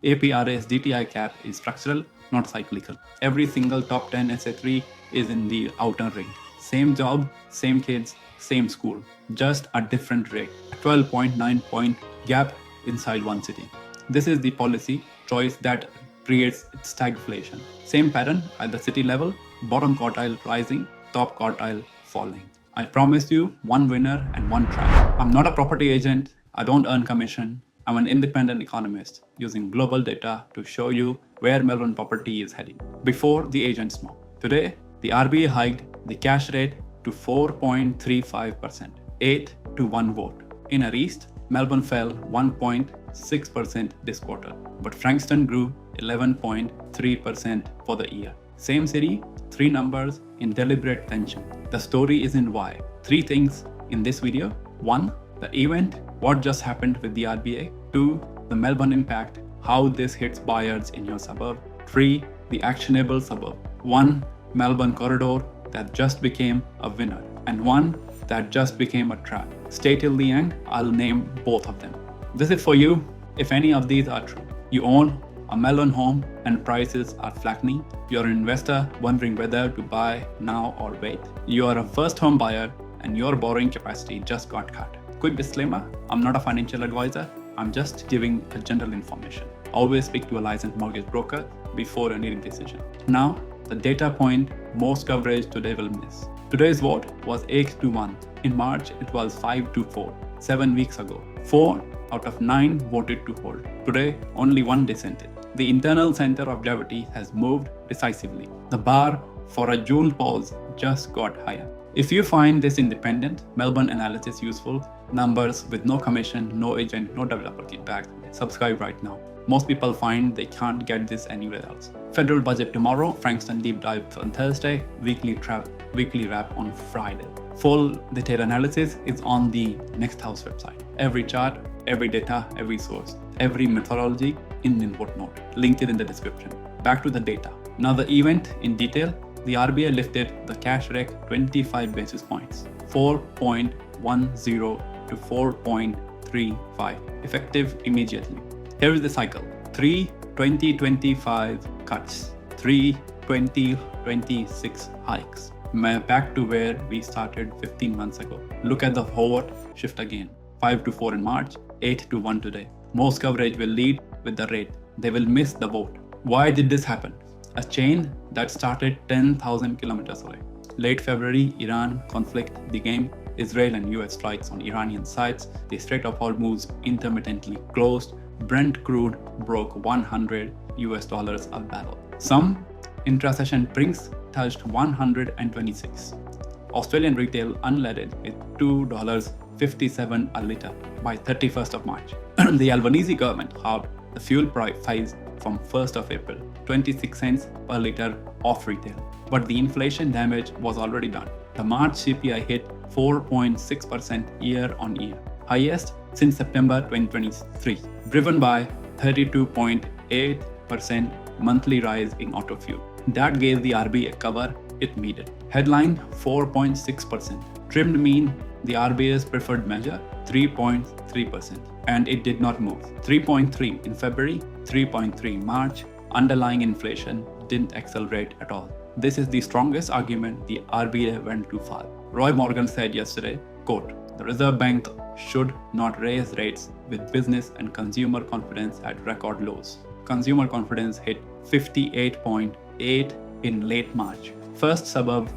APRA's DTI cap is structural, not cyclical. Every single top 10 SA3 is in the outer ring. Same job, same kids, same school, just a different rate. A 12.9 point gap inside one city. This is the policy choice that creates stagflation. Same pattern at the city level, bottom quartile rising, top quartile falling. I promise you one winner and one trap. I'm not a property agent, I don't earn commission. I'm an independent economist using global data to show you where Melbourne property is heading. Before the agents know. Today, the RBA hiked the cash rate to 4.35%, 8 to 1 vote. In a east, Melbourne fell 1.6% this quarter, but Frankston grew 11.3% for the year. Same city, three numbers in deliberate tension. The story is in why. Three things in this video. 1. The event, what just happened with the RBA. 2. The Melbourne impact, how this hits buyers in your suburb. 3. The actionable suburb. 1. Melbourne corridor that just became a winner, and 1 that just became a trap. Stay till the end, I'll name both of them. This is for you if any of these are true. You own a Melbourne home and prices are flattening. You're an investor wondering whether to buy now or wait. You are a first home buyer and your borrowing capacity just got cut. Quick disclaimer, I'm not a financial advisor. I'm just giving a general information. Always speak to a licensed mortgage broker before any decision. Now, the data point most coverage today will miss. Today's vote was 8 to 1. In March, it was 5 to 4. 7 weeks ago, 4 out of 9 voted to hold. Today, only 1 dissented. The internal center of gravity has moved decisively. The bar for a June pause just got higher. If you find this independent Melbourne analysis useful, numbers with no commission, no agent, no developer kickback, subscribe right now. Most people find they can't get this anywhere else. Federal budget tomorrow, Frankston deep dive on Thursday, weekly wrap on Friday. Full detailed analysis is on the Next House website. Every chart, every data, every source, every methodology in input note. Linked in the description. Back to the data. Now the event in detail. The RBA lifted the cash rate 25 basis points, 4.10 to 4.35, effective immediately. Here is the cycle. 3 2025 cuts, 3 2026 hikes. Back to where we started 15 months ago. Look at the forward shift again. 5 to 4 in March, 8 to 1 today. Most coverage will lead with the rate. They will miss the vote. Why did this happen? A chain that started 10,000 kilometers away. Late February, Iran conflict became Israel and US strikes on Iranian sites. The Strait of Hormuz intermittently closed. Brent crude broke $100 a barrel. Some intra-session prints touched 126. Australian retail unleaded is $2.57 a litre by 31st of March. The Albanese government halved the fuel price from 1st of April, 26 cents per litre off retail. But the inflation damage was already done. The March CPI hit 4.6% year on year, highest since September 2023, driven by 32.8% monthly rise in auto fuel. That gave the RBA cover it needed. Headline 4.6%, trimmed mean the RBA's preferred measure 3.3%, and it did not move. 3.3 in February, 3.3 March, underlying inflation didn't accelerate at all. This is the strongest argument the RBA went too far. Roy Morgan said yesterday, quote, "The Reserve Bank should not raise rates with business and consumer confidence at record lows." Consumer confidence hit 58.8 in late March. First sub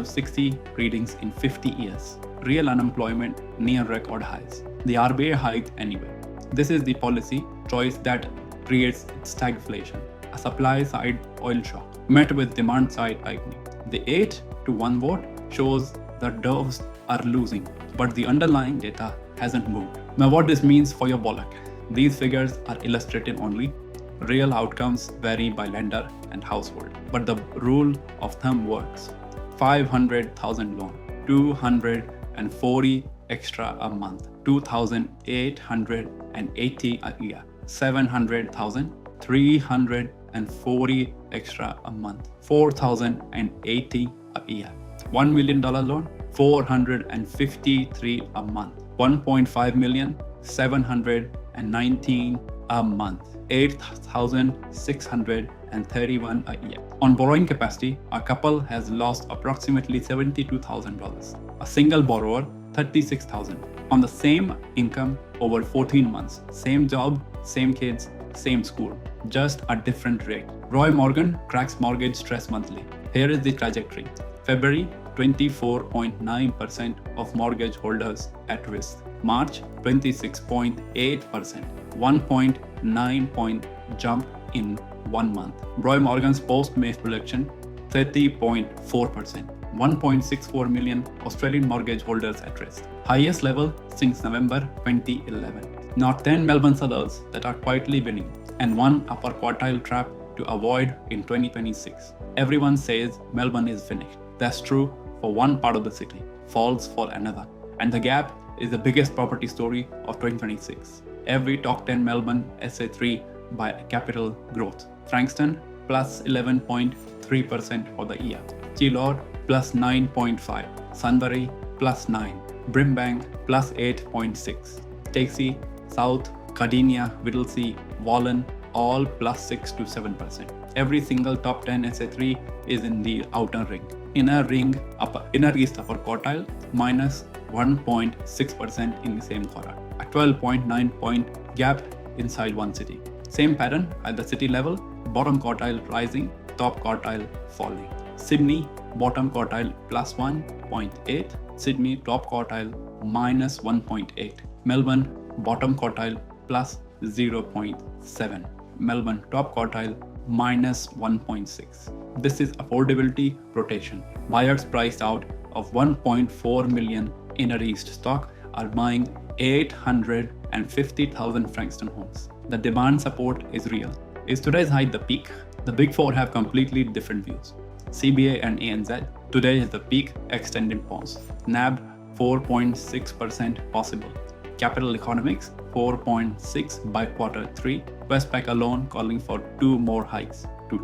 60 readings in 50 years. Real unemployment near record highs. The RBA hiked anyway. This is the policy choice that creates stagflation, a supply-side oil shock, met with demand-side tightening. The 8 to 1 vote shows the doves are losing, but the underlying data hasn't moved. Now what this means for your wallet. These figures are illustrative only. Real outcomes vary by lender and household, but the rule of thumb works. 500,000 loan, 240 extra a month, 2,880 a year, 700,000, 340 extra a month, 4,080 a year, $1 million loan, 453 a month, 1.5 million, 719 a month. $8,631 a year. On borrowing capacity, a couple has lost approximately $72,000. A single borrower, $36,000. On the same income over 14 months, same job, same kids, same school, just a different rate. Roy Morgan tracks mortgage stress monthly. Here is the trajectory. February, 24.9% of mortgage holders at risk. March, 26.8%, 1.9 point jump in 1 month. Roy Morgan's post-May prediction, 30.4%, 1.64 million Australian mortgage holders at risk. Highest level since November 2011. Now 10 Melbourne suburbs that are quietly winning, and one upper quartile trap to avoid in 2026. Everyone says Melbourne is finished. That's true for one part of the city, false for another. And the gap is the biggest property story of 2026. Every top 10 Melbourne SA3 by capital growth. Frankston plus 11.3% for the year. Chilor plus 9.5. Sunbury plus 9. Brimbank plus 8.6. Stacey, South, Cardinia, Whittlesea, Wallen, all plus 6 to 7%. Every single top 10 SA3 is in the outer ring. Inner east upper quartile minus 1.6% in the same quarter. A 12.9 point gap inside one city. Same pattern at the city level, bottom quartile rising, top quartile falling. Sydney, bottom quartile plus 1.8, Sydney top quartile minus 1.8. Melbourne, bottom quartile plus 0.7. Melbourne top quartile minus 1.6. This is affordability rotation. Buyers priced out of 1.4 million inner east stock are buying 850,000 Frankston homes. The demand support is real. Is today's height the peak? The big four have completely different views. CBA and ANZ, today is the peak extended pause. NAB 4.6% possible. Capital Economics 4.6 by quarter 3. Westpac alone calling for 2 more hikes to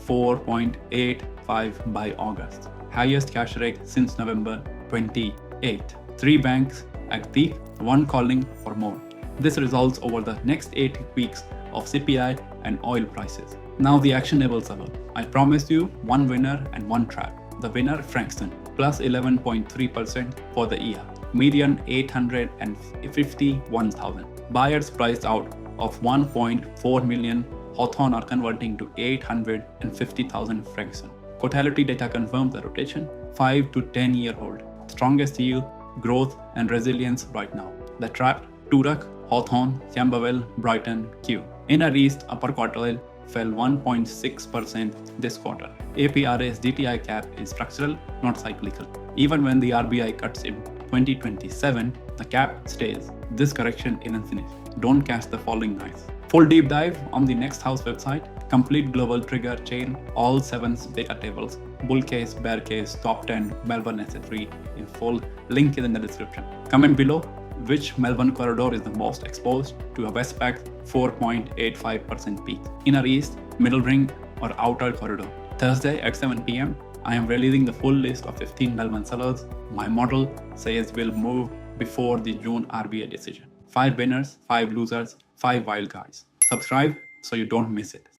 4.85 by August. Highest cash rate since November 28. 3 banks at peak, 1 calling for more. This results over the next 8 weeks of CPI and oil prices. Now the actionable suburb. I promised you 1 winner and 1 trap. The winner, Frankston, plus 11.3% for the year. Median 851,000. Buyers priced out of 1.4 million. Hawthorn are converting to 850,000 Frankston. Totality data confirms the rotation, 5 to 10 year hold. Strongest yield, growth and resilience right now. The trap, Toorak, Hawthorn, Camberwell, Brighton, Kew. Inner East upper quartile fell 1.6% this quarter. APRA's DTI cap is structural, not cyclical. Even when the RBA cuts in 2027, the cap stays. This correction isn't finished. Don't catch the falling knives. Full deep dive on the Next House website. Complete global trigger chain, all 7 data tables. Bull case, bear case, top 10, Melbourne SA3 in full. Link is in the description. Comment below which Melbourne corridor is the most exposed to a Westpac 4.85% peak. Inner East, Middle Ring or Outer Corridor. Thursday at 7 p.m. I am releasing the full list of 15 Melbourne sellers. My model says we'll move before the June RBA decision. 5 winners, 5 losers, 5 wild cards. Subscribe so you don't miss it.